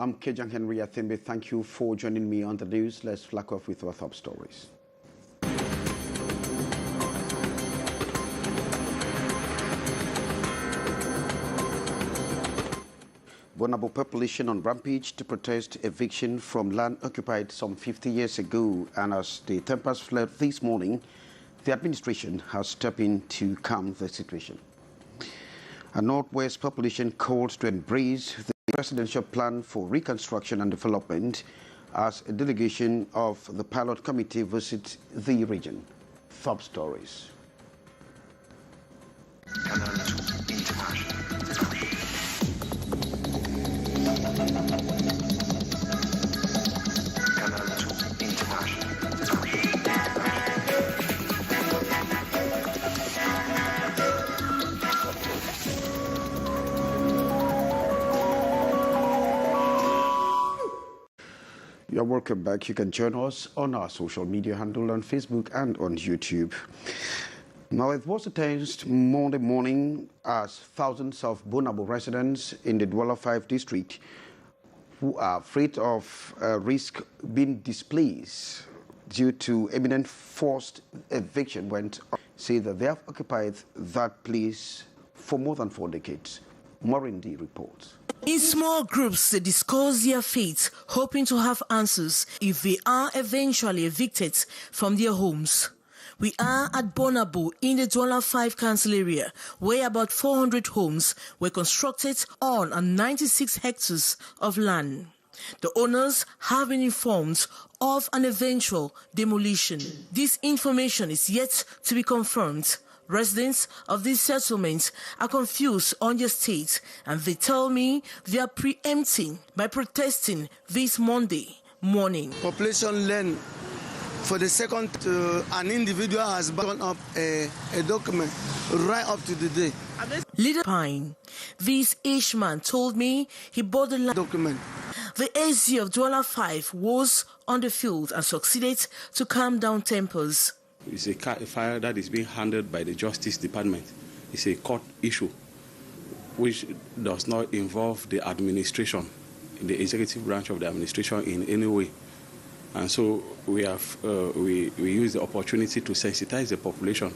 I'm Kejang Henry Athembe. Thank you for joining me on the news. Let's flag off with our top stories. Vulnerable population on rampage to protest eviction from land occupied some 50 years ago. And as the tempers flared this morning, the administration has stepped in to calm the situation. A Northwest population called to embrace the presidential plan for reconstruction and development as a delegation of the pilot committee visits the region. Substories. You're welcome back. You can join us on our social media handle on Facebook and on YouTube. Now, it was a tense Monday morning as thousands of vulnerable residents in the Douala 5 district who are afraid of risk being displaced due to imminent forced eviction went on, say that they have occupied that place for more than 4 decades. Morindi reports. In small groups, they discuss their fate, hoping to have answers if they are eventually evicted from their homes. We are at Bonabo in the Douala 5 council area, where about 400 homes were constructed on 96 hectares of land. The owners have been informed of an eventual demolition. This information is yet to be confirmed. Residents of these settlements are confused on their state, and they tell me they are preempting by protesting this Monday morning. Population land for the second, an individual has brought up a document right up to the day. Leader Pine, this Ish man told me he bought the land document. The AC of Douala 5 was on the field and succeeded to calm down tempers. It's a fire that is being handled by the Justice Department. It's a court issue which does not involve the administration, the executive branch of the administration in any way. And so we use the opportunity to sensitize the population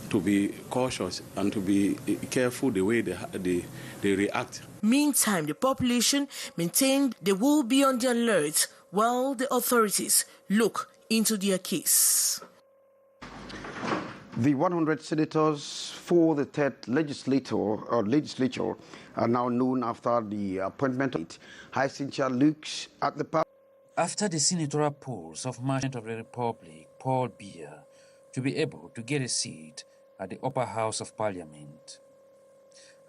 to be cautious and to be careful the way they react. Meantime, the population maintained they will be on the alert while the authorities look into their case. The 100 senators for the 3rd legislature are now known after the appointment of Hyacinthia Lux at the power. After the senatorial polls of President of the Republic, Paul Biya, to be able to get a seat at the upper house of Parliament,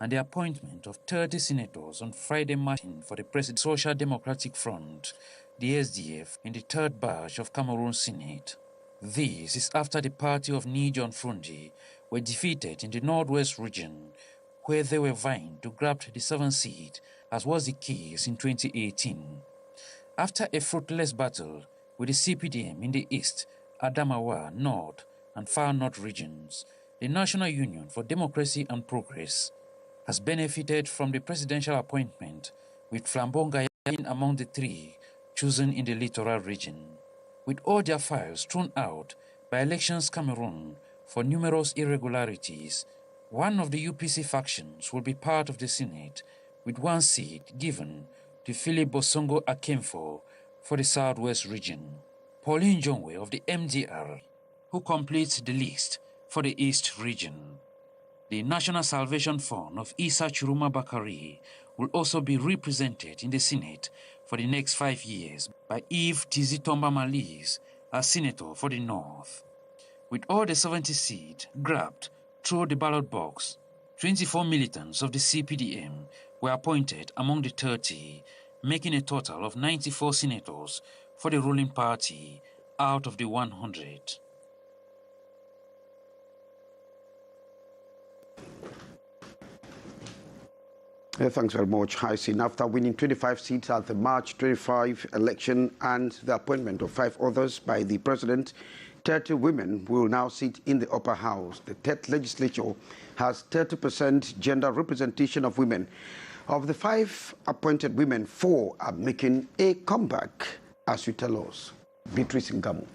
and the appointment of 30 senators on Friday marching for the President Social Democratic Front, the SDF, in the 3rd batch of Cameroon Senate. This is after the party of Nijon Frundi were defeated in the Northwest region, where they were vying to grab the 7th seat, as was the case in 2018. After a fruitless battle with the CPDM in the East, Adamawa, North, and Far North regions, the National Union for Democracy and Progress has benefited from the presidential appointment, with Flambonga being among the 3 chosen in the littoral region. With all their files thrown out by Elections Cameroon for numerous irregularities, one of the UPC factions will be part of the Senate, with 1 seat given to Philip Bosongo Akemfo for the Southwest region. Pauline Jongwe of the MDR, who completes the list for the East region. The National Salvation Fund of Issa Churuma Bakari will also be represented in the Senate for the next 5 years by Eve Tizitomba Malise as Senator for the North. With all the 70 seats grabbed through the ballot box, 24 militants of the CPDM were appointed among the 30, making a total of 94 senators for the ruling party out of the 100. Thanks very much, Hyacinth. After winning 25 seats at the March 25 election and the appointment of 5 others by the president, 30 women will now sit in the upper house. The 3rd legislature has 30% gender representation of women. Of the 5 appointed women, 4 are making a comeback, as you tell us. Beatrice Ngamu.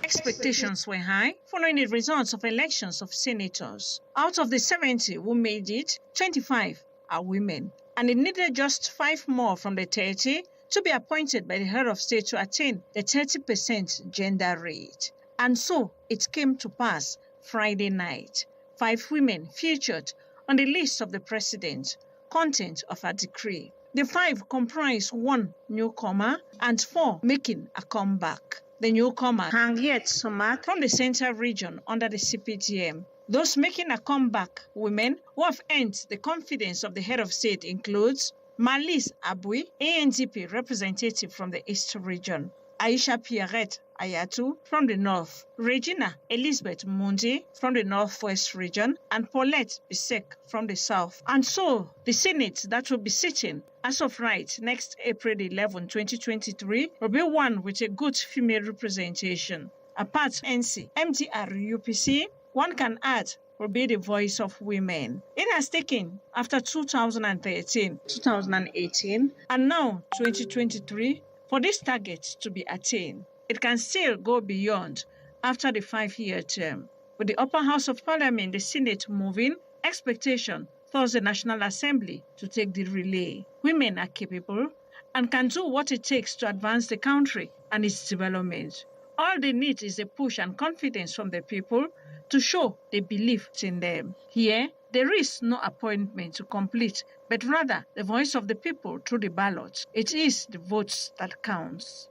Expectations were high following the results of elections of senators. Out of the 70 who made it, 25 are women, and it needed just 5 more from the 30 to be appointed by the head of state to attain the 30% gender rate. And so it came to pass Friday night. 5 women featured on the list of the president, content of a decree. The 5 comprise 1 newcomer and 4 making a comeback. The newcomer, Harriet Somat from the Central Region under the CPTM. Those making a comeback women who have earned the confidence of the head of state includes Malis Abui, ANDP representative from the East Region, Aisha Pierrette Ayatu from the North, Regina Elizabeth Mundi from the Northwest Region, and Paulette Bisek from the South. And so, the Senate that will be sitting as of right next April 11, 2023, will be one with a good female representation. Apart NC, MDR, UPC, one can add will be the voice of women. It has taken after 2013, 2018, and now 2023 for this target to be attained. It can still go beyond after the 5-year term. With the upper house of parliament, the Senate moving, expectation force the National Assembly to take the relay. Women are capable and can do what it takes to advance the country and its development. All they need is a push and confidence from the people to show they believe in them. Here, there is no appointment to complete, but rather the voice of the people through the ballot. It is the votes that counts.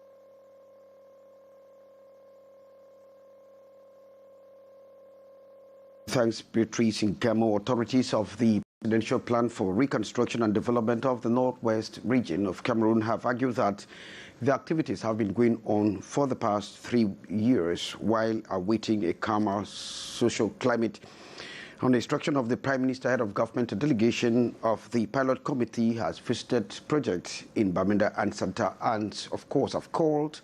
Thanks, Beatrice Ngamu. Authorities of the Presidential Plan for Reconstruction and Development of the Northwest region of Cameroon have argued that the activities have been going on for the past 3 years while awaiting a calmer social climate. On the instruction of the Prime Minister, head of government, a delegation of the pilot committee has visited projects in Bamenda and Santa, and of course have called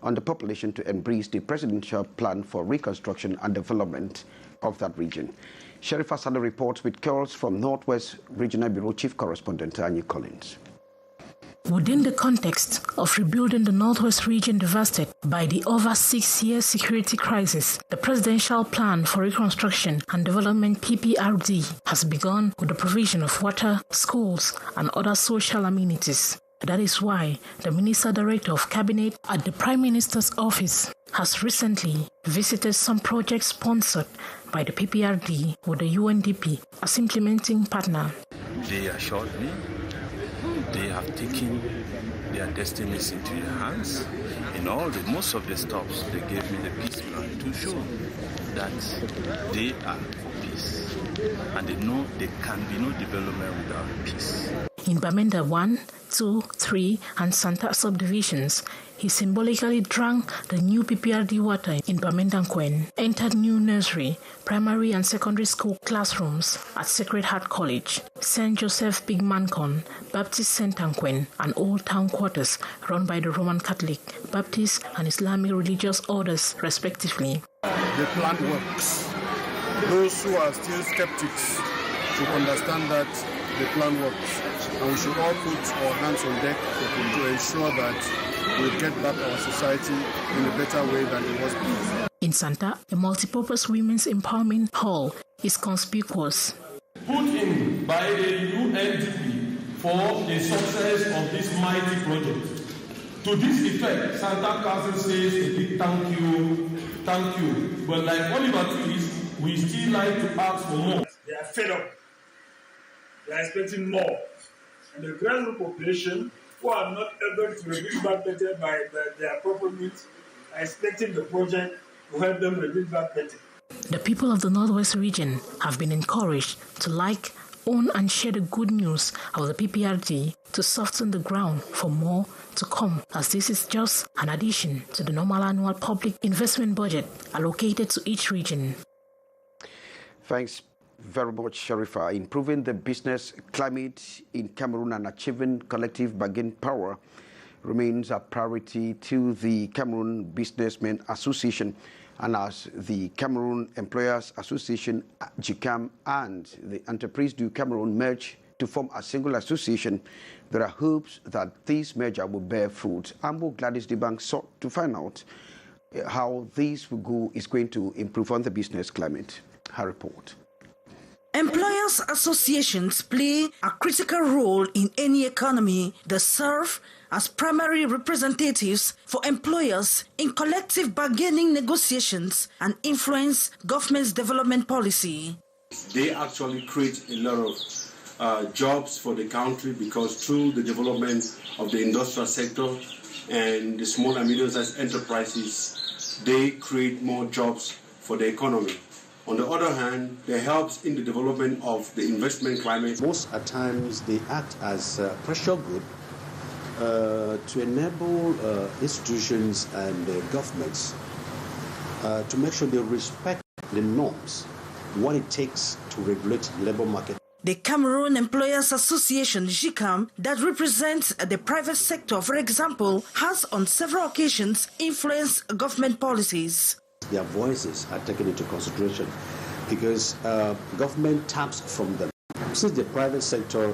on the population to embrace the Presidential Plan for Reconstruction and Development of that region. Sheriff Asada reports with calls from Northwest Regional Bureau Chief Correspondent Annie Collins. Within the context of rebuilding the Northwest region devastated by the over 6-year security crisis, the Presidential Plan for Reconstruction and Development PPRD has begun with the provision of water, schools, and other social amenities. That is why the Minister Director of Cabinet at the Prime Minister's office has recently visited some projects sponsored by the PPRD with the UNDP as implementing partner. They assured me they have taken their destinies into their hands. In most of the stops, they gave me the peace plan to show that they are for peace. And they know there can be no development without peace. In Bamenda 1, 2, 3, and Santa subdivisions, he symbolically drank the new PPRD water in Bamenda, entered new nursery, primary and secondary school classrooms at Sacred Heart College, St. Joseph Big Mancon, Baptist St. Anquin, and Old Town Quarters run by the Roman Catholic, Baptist, and Islamic religious orders, respectively. The plan works. Those who are still skeptics should understand that the plan works. And we should all put our hands on deck to ensure that we get back our society in a better way than it was before. In Santa, a multipurpose women's empowerment hall is conspicuous. Put in by the UNDP for the success of this mighty project. To this effect, Santa Council says a big thank you. But like Oliver Twist, we still like to ask for more. They are fed up. They are expecting more. And the grassroots population, who are not able to rebuild back better by their proper needs, are expecting the project to help them rebuild back better. The people of the Northwest region have been encouraged to like, own and share the good news of the PPRD to soften the ground for more to come, as this is just an addition to the normal annual public investment budget allocated to each region. Thanks very much, Sharifa. Improving the business climate in Cameroon and achieving collective bargaining power remains a priority to the Cameroon Businessmen Association. And as the Cameroon Employers Association, GCAM, and the Entreprise du Cameroon merge to form a single association, there are hopes that this merger will bear fruit. Ambo Gladys Debang sought to find out how this is going to improve on the business climate. Her report. Employers' associations play a critical role in any economy. They serve as primary representatives for employers in collective bargaining negotiations and influence government's development policy. They actually create a lot of jobs for the country, because through the development of the industrial sector and the small and medium-sized enterprises, they create more jobs for the economy. On the other hand, they help in the development of the investment climate. Most at times they act as a pressure group to enable institutions and governments to make sure they respect the norms, what it takes to regulate the labor market. The Cameroon Employers Association, GCAM, that represents the private sector, for example, has on several occasions influenced government policies. Their voices are taken into consideration because government taps from them. Since the private sector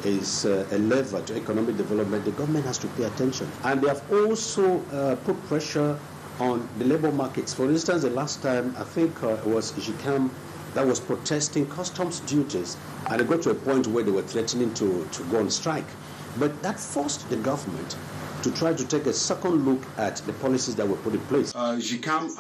is a lever to economic development, the government has to pay attention. And they have also put pressure on the labor markets. For instance, the last time, I think it was GCAM that was protesting customs duties, and it got to a point where they were threatening to go on strike. But that forced the government to try to take a second look at the policies that were put in place. GCAM,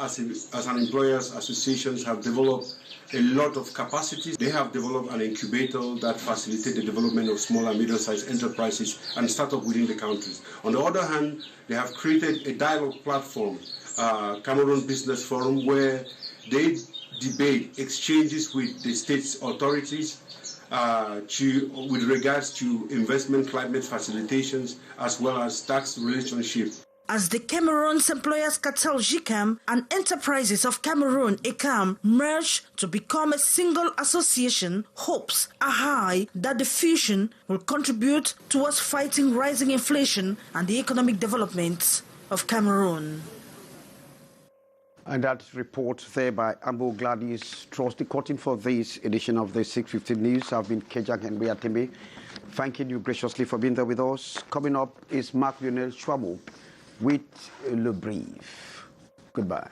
as an employers association, have developed a lot of capacities. They have developed an incubator that facilitates the development of small and medium-sized enterprises and startups within the countries. On the other hand, they have created a dialogue platform, Cameroon Business Forum, where they debate exchanges with the state's authorities with regards to investment climate facilitations as well as tax relationship. As the Cameroon's Employers Cartel GCAM and Enterprises of Cameroon ECAM merge to become a single association, hopes are high that the fusion will contribute towards fighting rising inflation and the economic development of Cameroon. And that report there by Ambo Gladys draws the curtain for this edition of the 6:15 News. I've been Kejang and Beatembe, thanking you graciously for being there with us. Coming up is Mark Lionel Chouamou with Le Brief. Goodbye.